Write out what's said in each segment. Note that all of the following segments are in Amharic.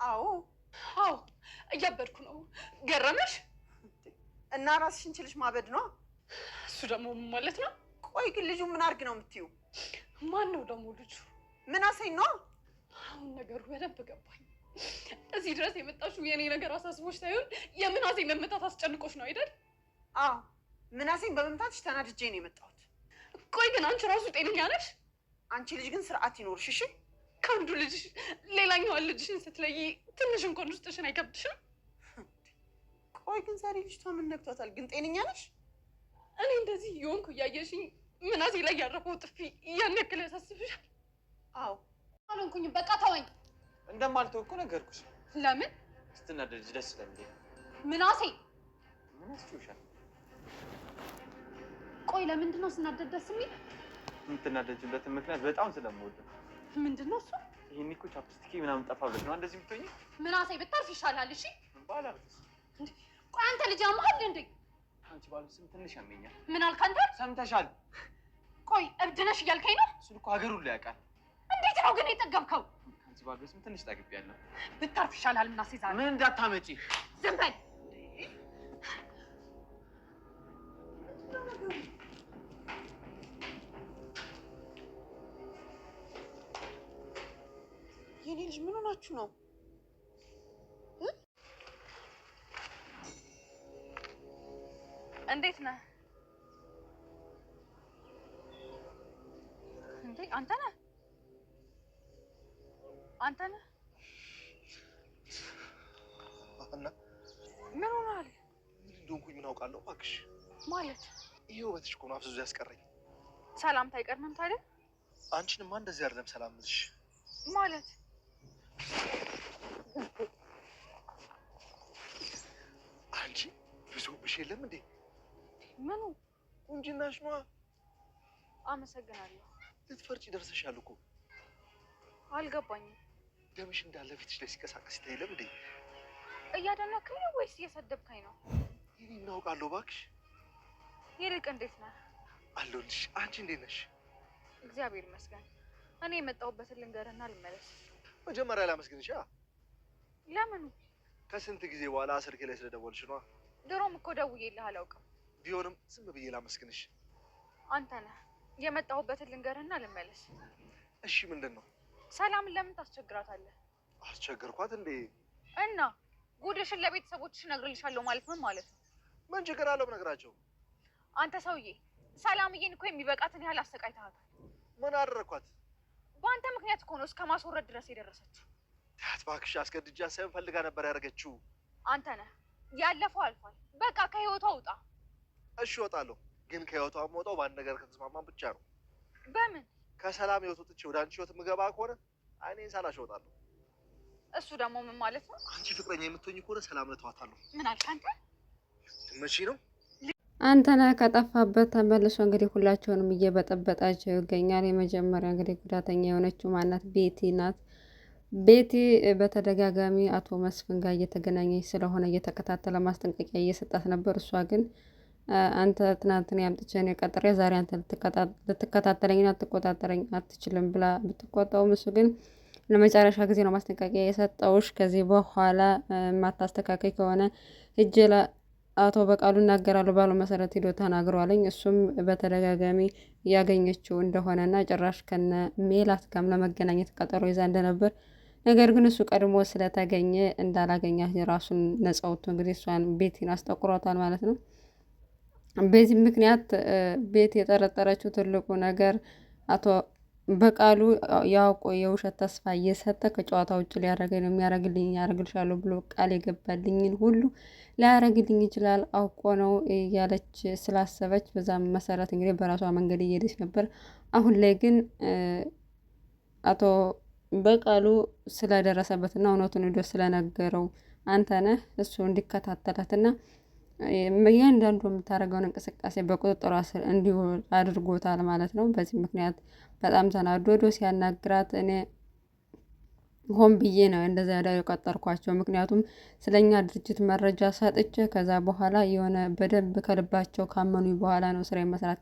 አዎ አዎ እያበድኩ ነው። ገረመሽ? እና ራስሽን ችልሽ ማበድ ነው። እሱ ደግሞ ማለት ነው። ቆይ ግን ልጁ ምን አድርግ ነው የምትይው? ማን ነው ደግሞ ልጁ? ምናሴን ነው። አሁን ነገሩ በደንብ ገባኝ። እዚህ ድረስ የመጣሽው የኔ ነገር አሳስቦሽ ሳይሆን የምናሴ መመታት አስጨንቆሽ ነው አይደል? አዎ ምናሴን በመምታትሽ ተናድጄ ነው የመጣሁት። ቆይ ግን አንቺ ራሱ ጤነኛ ነሽ? አንቺ ልጅ ግን ስርዓት ይኖርሽ እሺ። ከአንዱ ልጅሽ ሌላኛዋን ልጅሽን ስትለይ ትንሽ እንኳን ውስጥሽን አይከብድሽም? ቆይ ግን ዛሬ ልጅቷ ምን ነክቷታል? ግን ጤነኛ ነሽ? እኔ እንደዚህ የሆንኩ እያየሽኝ ምናሴ ላይ ያረፈው ጥፊ ያን ያክል ያሳስብሻል? አዎ አልሆንኩኝም። በቃ ተወኝ። እንደማልተው እኮ ነገርኩሽ። ለምን? ስትናደጂ ደስ ስለሚለኝ። ምናሴ ምን አስችውሻል? ቆይ ለምንድን ነው ስናደድ ደስ የሚል? የምትናደጅበትን ምክንያት በጣም ስለምወድ። ምንድን ነው እሱ? ይሄን እኮ ቻፕስቲክ ምናምን ጠፋ ብለሽ ነው እንደዚህ የምትሆኚ? ምናሴ ብታርፍ ይሻላል። እሺ ባላርፍስ? ቆይ አንተ ልጅ ያመሃል እንዴ? አንቺ ባልስም ትንሽ ያመኛል። ምን አልክ አንተ? ሰምተሻል? ቆይ እብድ ነሽ እያልከኝ ነው? እሱን እኮ ሀገር ሁሉ ያውቃል። እንዴት ነው ግን የጠገብከው? አንቺ ባልስም ትንሽ ጠግቤያለሁ። ብታርፍ ይሻላል። ምናሴ ዛሬ ምን እንዳታመጪ። ዝም በል። የኔ ልጅ ምን ሆናችሁ ነው? እንዴት ነህ? እንዴ አንተ ነህ? አንተ ነህ? እና ምን ሆነሃል? ምን እንደሆንኩኝ ምን አውቃለሁ እባክሽ። ማለት ይሄ ውበትሽ እኮ ነው አፍዝዞ ያስቀረኝ። ሰላምታ አይቀርምም ታዲያ? አንቺንማ እንደዚህ አይደለም ሰላም ልሽ ማለት አንቺ ብዙብሽ የለም እንዴ? ምኑ? ቁንጅናሽ ነዋ። አመሰግናለሁ። ልትፈርጪ ደርሰሻል እኮ። አልገባኝም። ደምሽ እንዳለ ፊትሽ ላይ ሲቀሳቀስ ይታየለም እንዴ? እያደነክኝ ነው ወይስ እየሰደብከኝ ነው? ይሄ እናውቃለሁ እባክሽ። ይልቅ እንዴት ነህ? አለሁልሽ። አንቺ እንዴት ነሽ? እግዚአብሔር ይመስገን። እኔ የመጣሁበትን ልንገርና ልመለስ። መጀመሪያ ላመስግንሽ። ለምኑ? ከስንት ጊዜ በኋላ ስልኬ ላይ ስለደወልሽ ነዋ። ድሮም እኮ ደውዬልህ አላውቅም። ቢሆንም ዝም ብዬ ላመስግንሽ። አንተ ነህ። የመጣሁበትን ልንገርና ልመለስ። እሺ ምንድን ነው? ሰላምን ለምን ታስቸግራታለህ? አስቸገርኳት እንዴ? እና ጉድሽን ለቤተሰቦችሽ እነግርልሻለሁ ማለት ምን ማለት ነው? ምን ችግር አለው ብነግራቸው? አንተ ሰውዬ ሰላምዬን እኮ የሚበቃትን ያህል አሰቃይተሃታል። ምን አደረኳት? በአንተ ምክንያት እኮ ነው እስከ ማስወረድ ድረስ የደረሰችው። ታያት እባክሽ። አስገድጃት ሳይሆን ፈልጋ ነበር ያደረገችው። አንተ ነህ። ያለፈው አልፏል። በቃ ከህይወቷ ውጣ። እሺ እወጣለሁ፣ ግን ከህይወቷ የምወጣው በአንድ ነገር ከተስማማን ብቻ ነው። በምን? ከሰላም ህይወት ወጥቼ ወደ አንቺ ህይወት የምገባ ከሆነ አይኔን ሳላሽ እወጣለሁ። እሱ ደግሞ ምን ማለት ነው? አንቺ ፍቅረኛ የምትሆኝ ከሆነ ሰላም እተዋታለሁ። ምን አልክ አንተ? መቼ ነው? አንተነህ ከጠፋበት ተመልሶ እንግዲህ ሁላቸውንም እየበጠበጣቸው ይገኛል። የመጀመሪያ እንግዲህ ጉዳተኛ የሆነችው ማናት? ቤቲ ናት። ቤቲ በተደጋጋሚ አቶ መስፍን ጋር እየተገናኘች ስለሆነ እየተከታተለ ማስጠንቀቂያ እየሰጣት ነበር። እሷ ግን አንተ ትናንትን ያምጥቼን የቀጥሬ ዛሬ አንተ ልትከታተለኝና ልትቆጣጠረኝ አትችልም ብላ ብትቆጣውም እሱ ግን ለመጨረሻ ጊዜ ነው ማስጠንቀቂያ የሰጠውሽ። ከዚህ በኋላ ማታስተካከይ ከሆነ እጅ አቶ በቃሉ እናገራሉ ባለው መሰረት ሄዶ ተናግሯለኝ። እሱም በተደጋጋሚ እያገኘችው እንደሆነና ጭራሽ ከነ ሜላት ጋርም ለመገናኘት ቀጠሮ ይዛ እንደነበር፣ ነገር ግን እሱ ቀድሞ ስለተገኘ እንዳላገኛት የራሱን ነፃ ወጥቶ እንግዲህ እሷን ቤቲን አስጠቁሯታል ማለት ነው። በዚህ ምክንያት ቤት የጠረጠረችው ትልቁ ነገር አቶ በቃሉ ያውቆ የውሸት ተስፋ እየሰጠ ከጨዋታ ውጭ ሊያደርገኝ ነው የሚያደርግልኝ ያደርግልሻለሁ ብሎ ቃል የገባልኝን ሁሉ ሊያደርግልኝ ይችላል አውቆ ነው እያለች ስላሰበች በዛም መሰረት እንግዲህ በራሷ መንገድ እየሄደች ነበር። አሁን ላይ ግን አቶ በቃሉ ስለደረሰበትና እውነቱን ሄዶ ስለነገረው አንተነህ እሱ እንዲከታተላትና እያንዳንዱ የምታደርገውን እንቅስቃሴ በቁጥጥሯ ስር እንዲውል አድርጎታል ማለት ነው። በዚህ ምክንያት በጣም ተናዶ ሲያናግራት እኔ ሆን ብዬ ነው እንደዛ ያዳዩ ቀጠርኳቸው። ምክንያቱም ስለኛ ድርጅት መረጃ ሰጥቼ ከዛ በኋላ የሆነ በደንብ ከልባቸው ካመኑ በኋላ ነው ስራ መስራት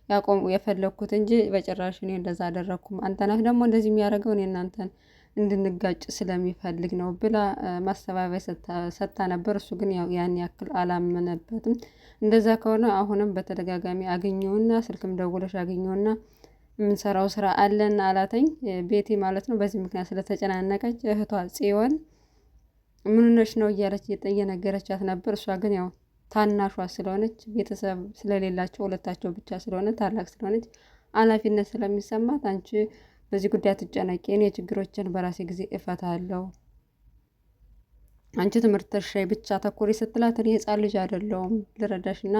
ያቆሙ የፈለኩት እንጂ በጭራሽ እኔ እንደዛ አደረኩም። አንተነህ ደግሞ እንደዚህ የሚያደርገው እኔ እናንተን እንድንጋጭ ስለሚፈልግ ነው ብላ ማስተባበያ ሰጥታ ነበር። እሱ ግን ያው ያን ያክል አላመነበትም። እንደዛ ከሆነ አሁንም በተደጋጋሚ አገኘውና ስልክም ደውለሽ አገኘውና የምንሰራው ስራ አለን አላተኝ ቤቲ ማለት ነው። በዚህ ምክንያት ስለተጨናነቀች እህቷ ጽዮን ምን ሆነሽ ነው እያለች እየነገረቻት ነበር። እሷ ግን ያው ታናሿ ስለሆነች ቤተሰብ ስለሌላቸው ሁለታቸው ብቻ ስለሆነ ታላቅ ስለሆነች ኃላፊነት ስለሚሰማት አንቺ በዚህ ጉዳይ አትጨነቂ፣ እኔ ችግሮችን በራሴ ጊዜ እፈታለሁ፣ አንቺ ትምህርትሽ ላይ ብቻ ተኩሪ ስትላት እኔ ሕፃን ልጅ አይደለሁም ልረዳሽ እና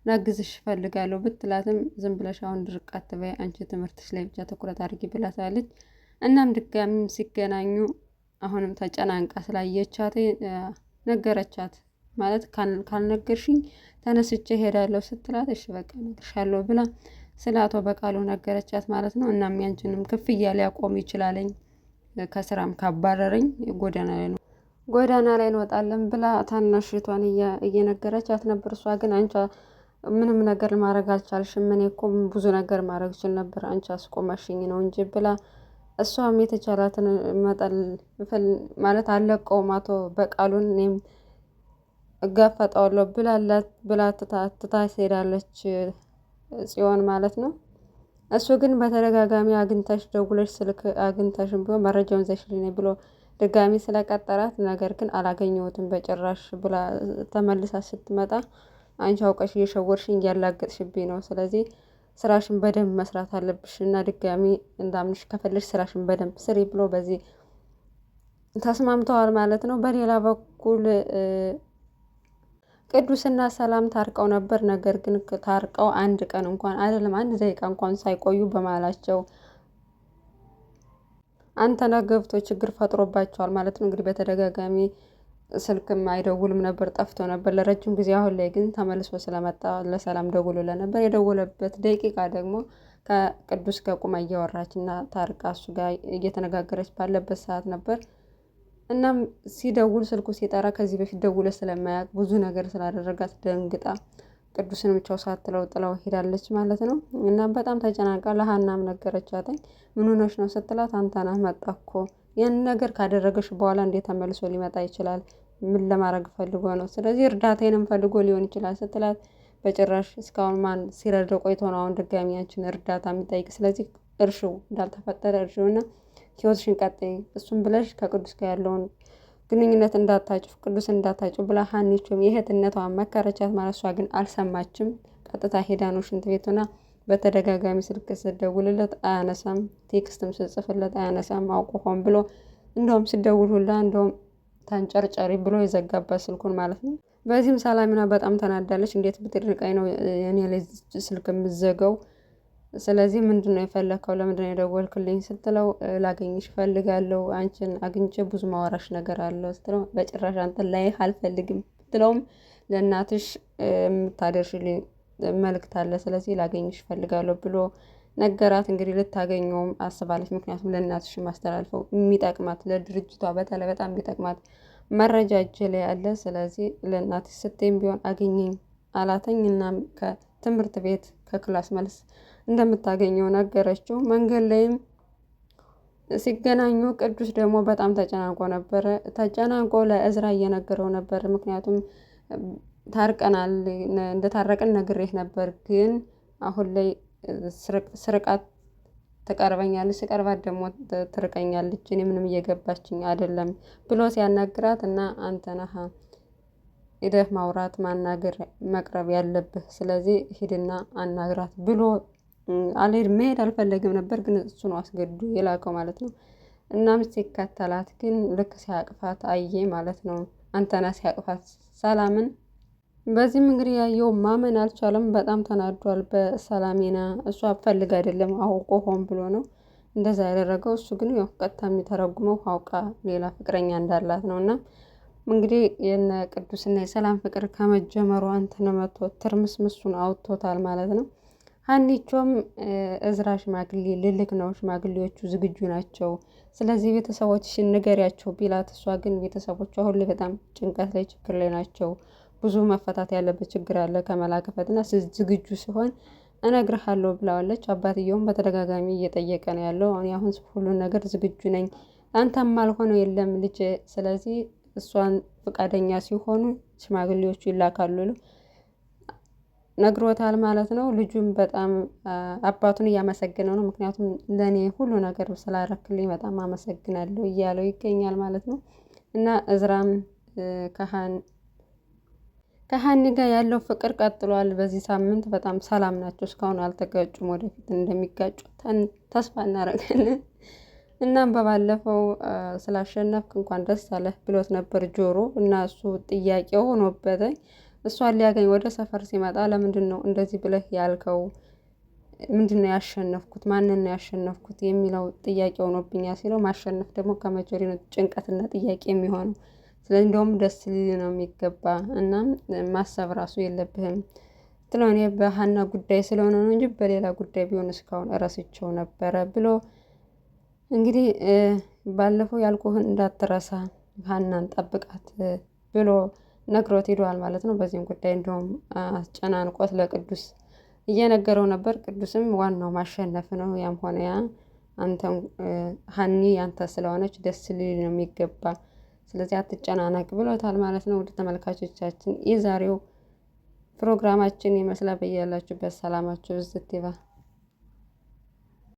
ላግዝሽ እፈልጋለሁ ብትላትም ዝም ብለሽ አሁን ድርቅ አትበይ፣ አንቺ ትምህርትሽ ላይ ብቻ ትኩረት አድርጊ ብላታለች። እናም ድጋሚም ሲገናኙ አሁንም ተጨናንቃ ስላየቻት ነገረቻት። ማለት ካልነገርሽኝ ተነስቼ ሄዳለሁ ስትላት እሺ በቃ እነግርሻለሁ ብላ ስለ አቶ በቃሉ ነገረቻት ማለት ነው። እናም ያንቺንም ክፍያ ሊያቆም ይችላለኝ ከስራም ካባረረኝ ጎዳና ላይ እንወጣለን ብላ ታናሽቷን እየነገረቻት ነበር። እሷ ግን አንቺ ምንም ነገር ማድረግ አልቻልሽም፣ እኔ እኮ ብዙ ነገር ማድረግ እችል ነበር፣ አንቺ አስቆመሽኝ ነው እንጂ ብላ እሷም የተቻላትን መጠን ማለት አለቀውም አቶ በቃሉን እኔም እጋፈጠዋለሁ ብላ ትታ ትሄዳለች ጽዮን ማለት ነው። እሱ ግን በተደጋጋሚ አግኝተሽ ደውለሽ ስልክ አግኝተሽም ቢሆን መረጃውን ዘሽልኝ ብሎ ድጋሚ ስለቀጠራት፣ ነገር ግን አላገኘሁትም በጭራሽ ብላ ተመልሳ ስትመጣ አንቺ አውቀሽ እየሸወርሽኝ እያላገጥሽብኝ ነው፣ ስለዚህ ስራሽን በደንብ መስራት አለብሽ እና ድጋሚ እንዳምንሽ ከፈለሽ ስራሽን በደንብ ስሪ ብሎ በዚህ ተስማምተዋል ማለት ነው። በሌላ በኩል ቅዱስና ሰላም ታርቀው ነበር። ነገር ግን ታርቀው አንድ ቀን እንኳን አይደለም አንድ ደቂቃ እንኳን ሳይቆዩ በመሀላቸው አንተነህ ገብቶ ችግር ፈጥሮባቸዋል ማለት ነው። እንግዲህ በተደጋጋሚ ስልክም አይደውልም ነበር፣ ጠፍቶ ነበር ለረጅም ጊዜ። አሁን ላይ ግን ተመልሶ ስለመጣ ለሰላም ደውሎለት ነበር። የደወለበት ደቂቃ ደግሞ ከቅዱስ ጋር ቁማ እያወራች እና ታርቃ እሱ ጋር እየተነጋገረች ባለበት ሰዓት ነበር። እናም ሲደውል ስልኩ ሲጠራ ከዚህ በፊት ደውለ ስለማያውቅ ብዙ ነገር ስላደረጋት ደንግጣ ቅዱስን ብቻው ሳትለው ጥለው ሄዳለች ማለት ነው። እናም በጣም ተጨናንቃ ለሀናም ነገረቻትኝ። ምን ሆነሽ ነው ስትላት አንተነህ መጣ እኮ ያን ነገር ካደረገሽ በኋላ እንዴት ተመልሶ ሊመጣ ይችላል? ምን ለማድረግ ፈልጎ ነው? ስለዚህ እርዳታዬንም ፈልጎ ሊሆን ይችላል ስትላት በጭራሽ እስካሁን ማን ሲረዳው ቆይቶ ነው አሁን ድጋሚ ያንቺን እርዳታ የሚጠይቅ? ስለዚህ እርሺው እንዳልተፈጠረ እርሺውና ህይወትሽን ቀጥይ፣ እሱም ብለሽ ከቅዱስ ጋር ያለውን ግንኙነት እንዳታጭው፣ ቅዱስ እንዳታጭው ብላ ሀኒቾም የእህትነቷን መከረቻት ማለት። እሷ ግን አልሰማችም። ቀጥታ ሄዳ ነው ሽንት ቤቱና በተደጋጋሚ ስልክ ስደውልለት አያነሳም፣ ቴክስትም ስጽፍለት አያነሳም። አውቆ ሆን ብሎ እንደውም ስደውል ሁላ እንደውም ታንጨርጨሪ ብሎ የዘጋባት ስልኩን ማለት ነው። በዚህም ሰላሚና በጣም ተናዳለች። እንዴት ብትርቀኝ ነው እኔ ላይ ስልክ የምዘገው? ስለዚህ ምንድን ነው የፈለከው? ለምንድን ነው የደወልክልኝ ስትለው ላገኝሽ ፈልጋለሁ፣ አንቺን አግኝቼ ብዙ ማወራሽ ነገር አለ ስትለው በጭራሽ አንተን ላይህ አልፈልግም ብትለውም ለእናትሽ የምታደርሽልኝ መልእክት አለ፣ ስለዚህ ላገኝሽ ፈልጋለሁ ብሎ ነገራት። እንግዲህ ልታገኘውም አስባለች። ምክንያቱም ለእናትሽ ማስተላልፈው የሚጠቅማት ለድርጅቷ በተለይ በጣም የሚጠቅማት መረጃ እጅ ላይ አለ፣ ስለዚህ ለእናትሽ ስትይም ቢሆን አገኘኝ አላተኝ። እናም ከትምህርት ቤት ከክላስ መልስ እንደምታገኘው ነገረችው። መንገድ ላይም ሲገናኙ ቅዱስ ደግሞ በጣም ተጨናንቆ ነበረ። ተጨናንቆ ለእዝራ እየነገረው ነበር። ምክንያቱም ታርቀናል፣ እንደታረቅን ነግሬህ ነበር፣ ግን አሁን ላይ ስርቃት ትቀርበኛለች፣ ስቀርባት ደግሞ ትርቀኛለች፣ እኔ ምንም እየገባችኝ አይደለም ብሎ ሲያናግራት እና አንተነህ ሂደህ ማውራት ማናገር መቅረብ ያለብህ፣ ስለዚህ ሂድና አናግራት ብሎ አልሄድም መሄድ አልፈለግም ነበር፣ ግን እሱ ነው አስገዱ የላከው ማለት ነው። እናም ሲከተላት ግን ልክ ሲያቅፋት አየ ማለት ነው። አንተነህ ሲያቅፋት ሰላምን። በዚህም እንግዲህ ያየው ማመን አልቻለም። በጣም ተናዷል በሰላሜና። እሷ ፈልግ አይደለም አውቆ ሆን ብሎ ነው እንደዛ ያደረገው። እሱ ግን ያው ቀጥታ የሚተረጉመው አውቃ ሌላ ፍቅረኛ እንዳላት ነው። እና እንግዲህ የነ ቅዱስና የሰላም ፍቅር ከመጀመሩ አንተነህ መጥቶ ትርምስምሱን አውጥቶታል ማለት ነው። ሀኒቾም እዝራ ሽማግሌ ልልክ ነው፣ ሽማግሌዎቹ ዝግጁ ናቸው፣ ስለዚህ ቤተሰቦችሽን ንገሪያቸው ቢላት፣ እሷ ግን ቤተሰቦቿ ሁሌ በጣም ጭንቀት ላይ ችግር ላይ ናቸው፣ ብዙ መፈታት ያለበት ችግር አለ ከመላከፈትና ዝግጁ ሲሆን እነግርሃለሁ ብለዋለች። አባትየውም በተደጋጋሚ እየጠየቀ ነው ያለው። እኔ አሁን ሁሉን ነገር ዝግጁ ነኝ፣ አንተም አልሆነው የለም ልጅ። ስለዚህ እሷን ፈቃደኛ ሲሆኑ ሽማግሌዎቹ ይላካሉ ነግሮታል ማለት ነው። ልጁም በጣም አባቱን እያመሰገነው ነው። ምክንያቱም ለእኔ ሁሉ ነገር ስላረክልኝ በጣም አመሰግናለሁ እያለው ይገኛል ማለት ነው። እና እዝራም ከሀኒ ጋር ያለው ፍቅር ቀጥሏል። በዚህ ሳምንት በጣም ሰላም ናቸው። እስካሁን አልተጋጩም። ወደፊት እንደሚጋጩ ተስፋ እናደርጋለን። እናም በባለፈው ስላሸነፍክ እንኳን ደስ አለህ ብሎት ነበር ጆሮ እና እሱ ጥያቄው ሆኖበትኝ እሷን ሊያገኝ ወደ ሰፈር ሲመጣ ለምንድን ነው እንደዚህ ብለህ ያልከው? ምንድን ነው ያሸነፍኩት? ማንን ነው ያሸነፍኩት የሚለው ጥያቄ ሆኖብኛል ሲለው ማሸነፍ ደግሞ ከመቼ ነው ጭንቀትና ጥያቄ የሚሆነው? ስለዚህ እንደውም ደስ ሊል ነው የሚገባ እና ማሰብ ራሱ የለብህም ትለው። እኔ በሀና ጉዳይ ስለሆነ ነው እንጂ በሌላ ጉዳይ ቢሆን እስካሁን እረስቸው ነበረ ብሎ እንግዲህ ባለፈው ያልኩህን እንዳትረሳ ሀናን ጠብቃት ብሎ ነግሮት ሄደዋል ማለት ነው። በዚህም ጉዳይ እንደውም አስጨናንቆት ለቅዱስ እየነገረው ነበር። ቅዱስም ዋናው ማሸነፍ ነው፣ ያም ሆነ ያ አንተም ሀኒ ያንተ ስለሆነች ደስ ሊል ነው የሚገባ፣ ስለዚህ አትጨናነቅ ብሎታል ማለት ነው። ውድ ተመልካቾቻችን የዛሬው ፕሮግራማችን ይመስላል። በያላችሁበት ሰላማችሁ ብዝት ይበል።